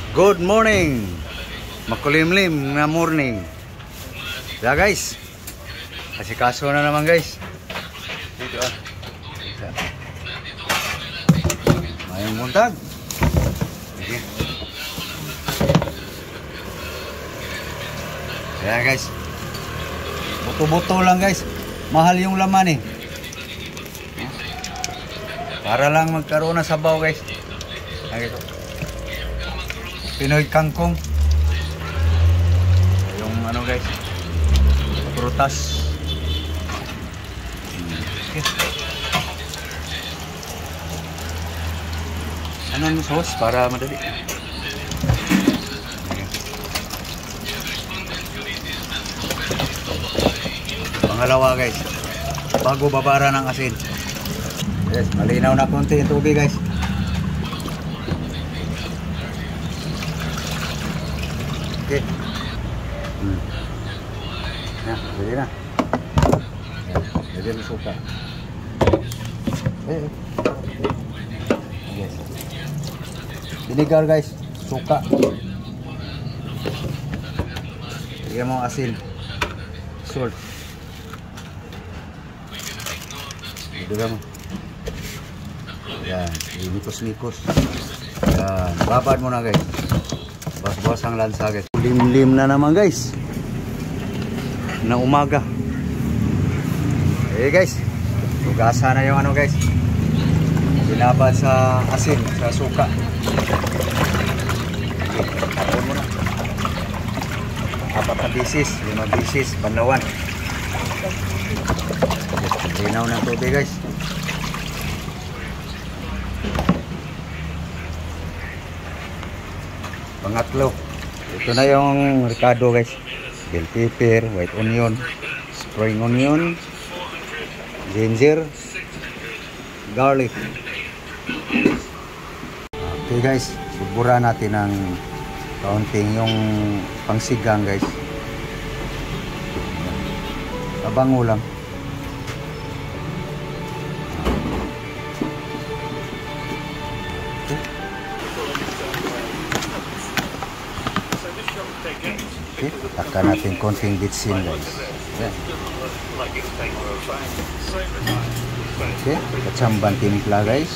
Good morning. Makulimlim na morning. Yeah guys. Asikaso na naman guys. Dito ah. Mayang buntag. Okay. Yeah guys. Buto-buto lang guys. Mahal yung laman eh. Para lang magkaroon ng sabaw guys. Ito. Pinoy kangkong. Yung ano guys. Prutas. Okay. Anong sauce para madali? Okay. Pangalawa guys. Bago babara ng asin. Yes, malinaw na konti yung tubig guys. Okay. Jadi na. Jadi lu suka. Yes. Vinegar guys, suka. Lagyan mo asin. Salt. Dito mo. Yan, likos-likos. Yan, babad mo na guys. Bas-bas ang lansa guys. Lim-lim na naman guys. Na umaga. Guys. Tugasa na yung ano guys. Binabad sa asin, sa suka. Tapon mo na. 4 na bisis, 5 bisis, banlawan. Linaw ng tubig guys. Pangatlo. Ito na yung ricado guys. Bell pepper, white onion, spring onion, ginger, garlic. Okay guys, bubura natin ng kaunting yung pangsigang guys. Abango lang. Okay, takkan natin konting bitsin guys. Yan. Okay, kacamban timpla guys.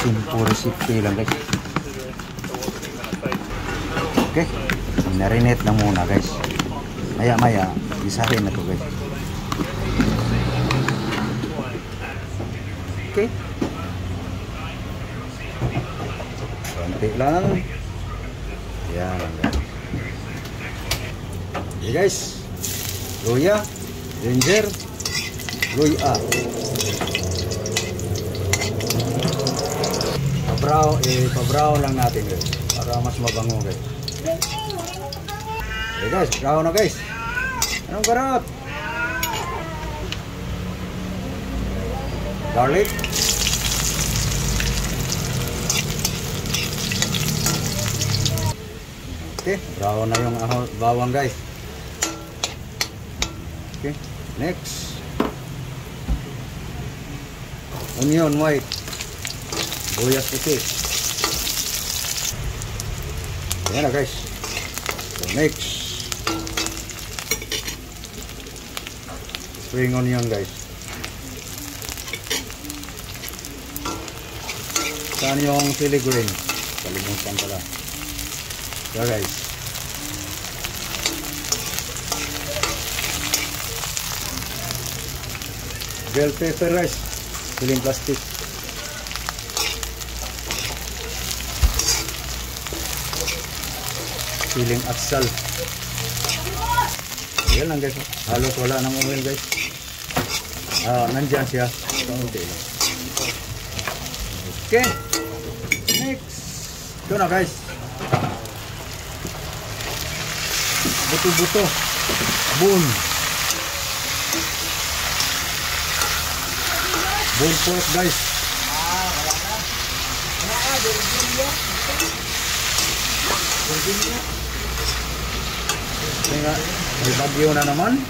Simple recipe lang guys. Okay, marinate lang muna guys. Maya-maya, isahin na to guys. Okay. Konti lang. Yan. Okay guys. Luya, ginger, luya. Pa-brown lang natin guys. Para mas mabango guys. Okay guys, brown na guys. Anong karot? Garlic. Okay, brown na yung bawang guys. Okay, next. Onion white. Buyas puti. Ayan na guys. So next. Spring onion guys. Saan yung chili green? Kalimutan pala. So guys. Bell pepper rice. Siling plastic. Siling atsal. Yan lang guys. Halos wala ng oil guys. Nandyan siya. Okay. Next. Ito na guys. Buto-buto. Bone. Bone pork guys. May bagyo na naman.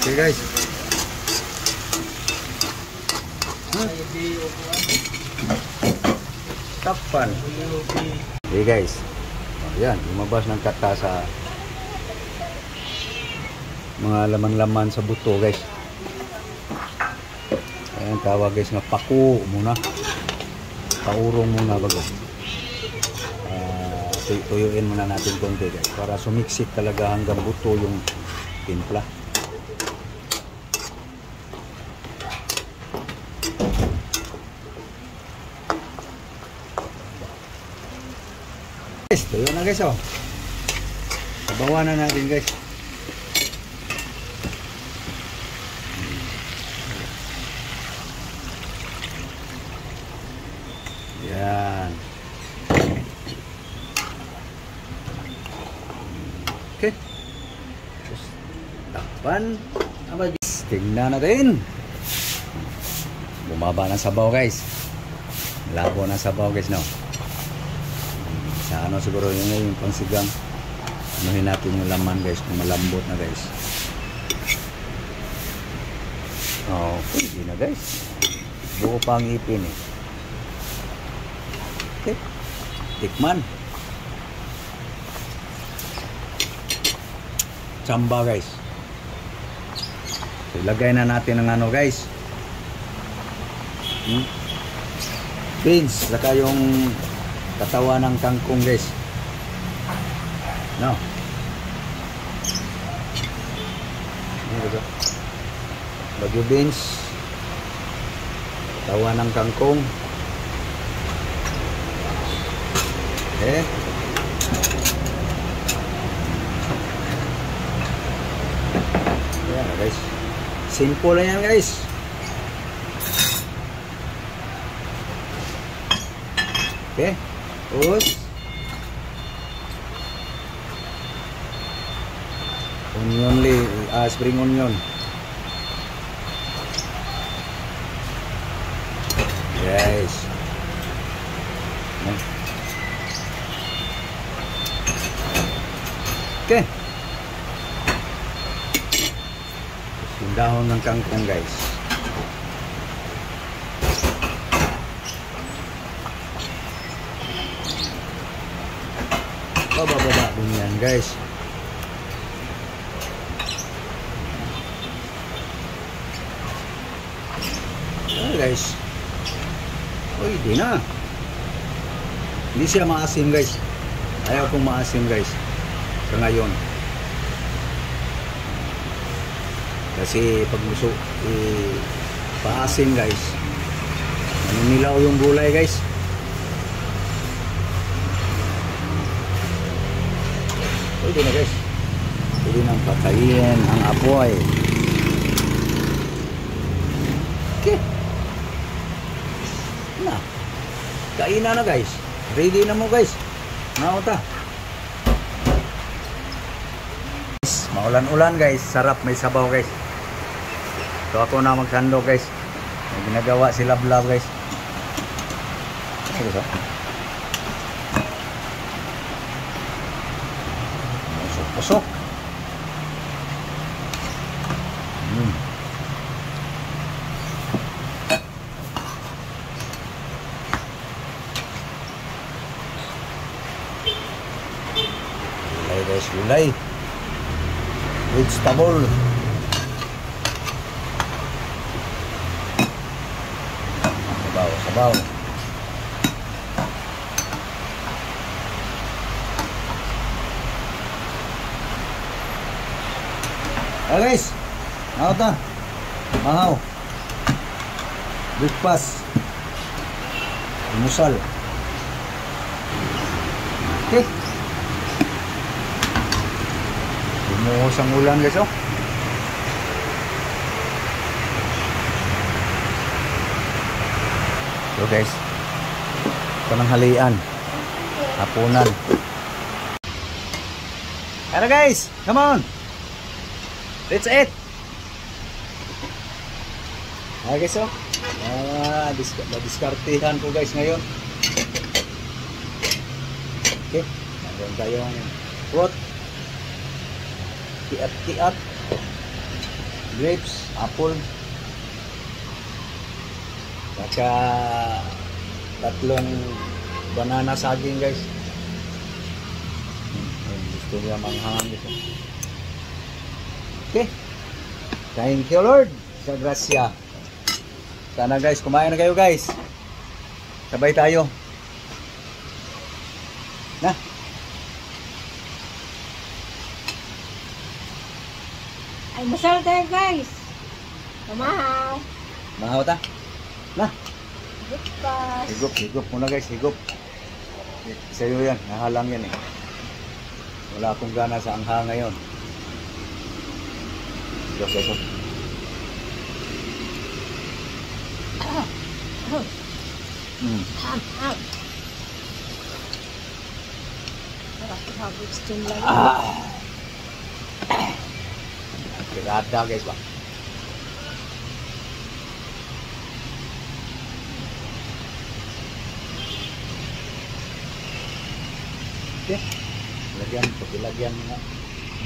Okay guys. Tapan. Okay guys. Ayan, lumabas ng kata sa mga laman-laman sa buto guys. Ayan, tawag guys nga paku muna. Paurong muna bago. Tuyuin muna natin konti guys para sumiksik talaga hanggang buto yung timpla. Guys, tuyo na guys oh. Sabawan na natin guys. Yan. Okay. Terus takpan. Apa guys? Tingnan natin. Bumaba na sabaw guys. Labo na sabaw guys no. Sa ano siguro yung pangsigang. Anuhin natin yung laman guys kung malambot na guys. Okay, hindi na guys. Buo pa ang ipin eh. Okay. Tikman. Tsamba guys. So, ilagay na natin ang ano guys. Beans. Saka yung katawan ng kangkong guys. No. Bagyo beans. Katawan ng kangkong. Okay. Ayan guys. Simple lang yan guys. Okay. Tapos onion spring onion. Guys. Okay. Yung dahon ng kangkong guys. Bababa din yan guys. Ayan guys. Uy, di na. Hindi siya maasim guys. Ayaw kong maasim guys. Sa ngayon. Kasi pag gusto paasim guys. Maninilaw yung gulay guys. Pwede na guys. Pwede nang patayin ang apoy. Okay. Na. Kainan na guys. Ready na mo guys. Nauta. Maulan-ulan guys. Sarap may sabaw guys. So ako na magsando guys. May ginagawa sila vlog guys. Ano ba? Pusok. Gulay guys, gulay. Vegetable. Sabaw, sabaw. Guys, ano ta? Mahaw. Breakfast. Imusal. Okay. Bumuhos ang ulan guys oh. So guys, pananghalian. Hapunan. Ano guys? Come on. Let's eat. Okay guys oh. Diskartihan ko guys ngayon. Okay. Meron tayong fruit. Tiat-tiat. grapes, apple, saka tatlong banana saging guys. Gusto niya manghangang gusto. Okay. Thank you Lord sa grasya. Sana guys, kumain na kayo guys. Sabay tayo. Na. Ay, masal tayo guys. Kamahaw. Mahaw ta. Na. Bukas. Higop muna guys, higop. Sa'yo yan, nahalang yan eh. Wala akong gana sa angha ngayon. Higop. Tirada guys ba? Okay. Lagyan nga.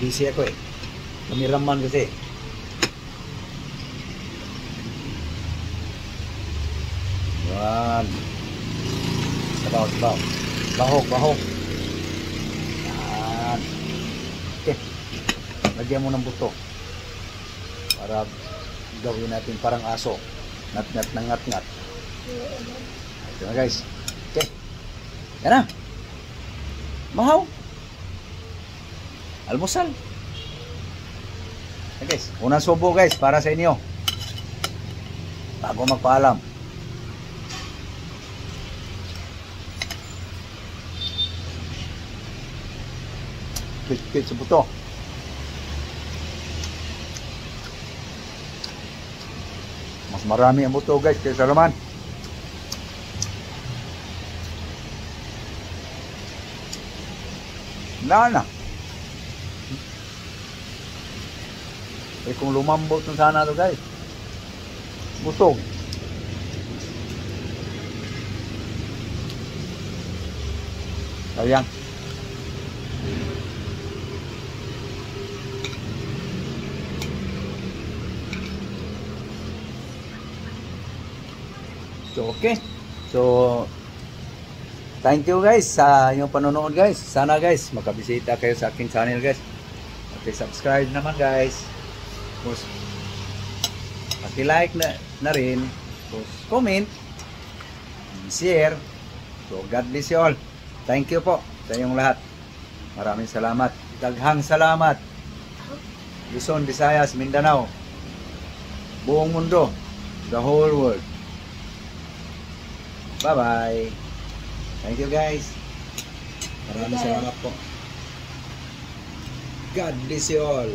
Busy ako eh. Kameraman kasi. Yan. Sabaw. Bahog. Yan. Okay. Lagyan mo ng buto. Para gawin natin parang aso. Ngat-ngat. Ito na guys. Okay. Yan na. Mahaw. Almusal. Okay guys. Unang subo guys para sa inyo. Bago magpaalam. Kit sa buto. Mas marami ang buto guys kaysa laman. Na. Eh kung lumambot na sana to guys. Busog. Sayang. So, okay. So, thank you guys sa inyong panonood guys. Sana guys, makabisita kayo sa aking channel guys. Okay, subscribe naman guys. Tapos, paki-like na rin. Tapos, comment. Share. So, God bless you all. Thank you po sa inyong lahat. Maraming salamat. Daghang salamat. Luzon, Visayas, Mindanao. Buong mundo. The whole world. Bye-bye. Thank you guys. Maraming salamat po. God bless you all.